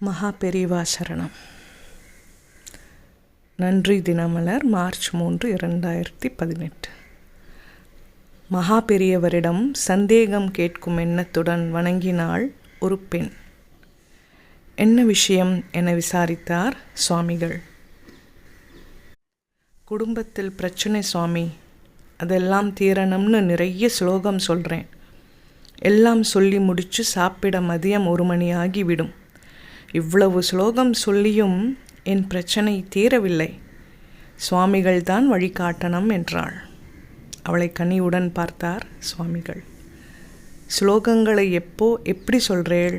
மகா பெரியவா சரணம். நன்றி தினமலர், மார்ச் 3, 2018. மகா பெரியவரிடம் சந்தேகம் கேட்கும் எண்ணத்துடன் வணங்கினாள் ஒரு பெண். என்ன விஷயம் என விசாரித்தார் சுவாமிகள். குடும்பத்தில் பிரச்சனை சுவாமி, அதெல்லாம் தீரணும்னு நிறைய ஸ்லோகம் சொல்கிறேன். எல்லாம் சொல்லி முடித்து சாப்பிட மதியம் 1 மணி ஆகிவிடும். இவ்வளவு ஸ்லோகம் சொல்லியும் என் பிரச்சனை தீரவில்லை. சுவாமிகள் தான் வழிகாட்டணும் என்றாள். அவளை கனிவுடன் பார்த்தார் சுவாமிகள். ஸ்லோகங்களை எப்படி சொல்கிறேள்?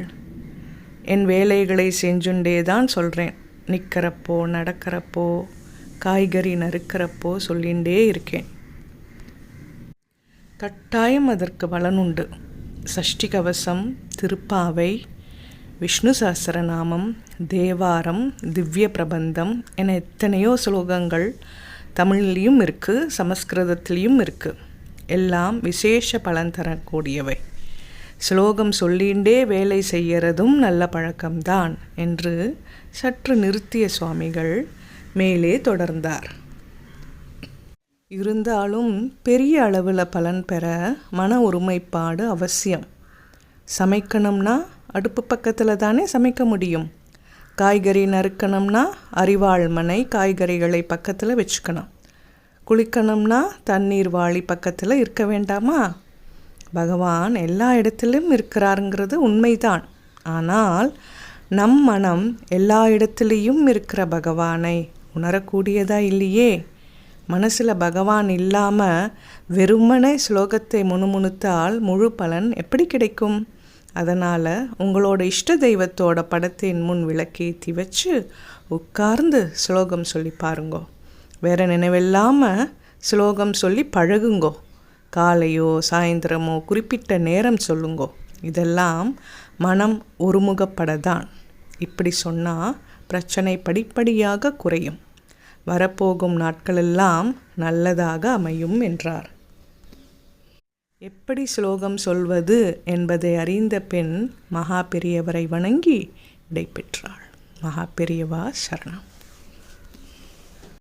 என் வேலைகளை செஞ்சுண்டே தான் சொல்கிறேன். நிற்கிறப்போ, நடக்கிறப்போ, காய்கறி நறுக்கிறப்போ சொல்லிகிட்டே இருக்கேன். கட்டாயம் அதற்கு பலனுண்டு. சஷ்டி கவசம், திருப்பாவை, விஷ்ணு சஹஸ்ரநாமம், தேவாரம், திவ்ய பிரபந்தம் என எத்தனையோ ஸ்லோகங்கள் தமிழ்லேயும் இருக்குது, சமஸ்கிருதத்துலேயும் இருக்குது. எல்லாம் விசேஷ பலன் தரக்கூடியவை. ஸ்லோகம் சொல்லிண்டே வேலை செய்யறதும் நல்ல பழக்கம்தான் என்று சற்று நிறுத்திய சுவாமிகள் மேலே தொடர்ந்தார். இருந்தாலும் பெரிய அளவில் பலன் பெற மன ஒருமைப்பாடு அவசியம். சமைக்கணும்னா அடுப்பு பக்கத்தில் தானே சமைக்க முடியும். காய்கறி நறுக்கணும்னா அரிவாள் மனை காய்கறிகளை பக்கத்தில் வச்சுக்கணும். குளிக்கணும்னா தண்ணீர் வாளி பக்கத்தில் இருக்க வேண்டாமா? பகவான் எல்லா இடத்திலும் இருக்கிறாருங்கிறது உண்மைதான். ஆனால் நம் மனம் எல்லா இடத்துலையும் இருக்கிற பகவானை உணரக்கூடியதா இல்லையே. மனசில் பகவான் இல்லாமல் வெறுமனே ஸ்லோகத்தை முணுமுணுத்தால் முழு பலன் எப்படி கிடைக்கும்? அதனால் உங்களோட இஷ்ட தெய்வத்தோட படத்தின் முன் விளக்கேற்றி வச்சு உட்கார்ந்து ஸ்லோகம் சொல்லி பாருங்கோ. வேறு நினைவில்லாமல் ஸ்லோகம் சொல்லி பழகுங்கோ. காலையோ சாயந்தரமோ குறிப்பிட்ட நேரம் சொல்லுங்கோ. இதெல்லாம் மனம் ஒருமுகப்படத்தான். இப்படி சொன்னால் பிரச்சனை படிப்படியாக குறையும். வரப்போகும் நாட்களெல்லாம் நல்லதாக அமையும் என்றார். எப்படி ஸ்லோகம் சொல்வது என்பதை அறிந்த பெண் மகா பெரியவரை வணங்கி விடை பெற்றாள். மகா பெரியவா சரணம்.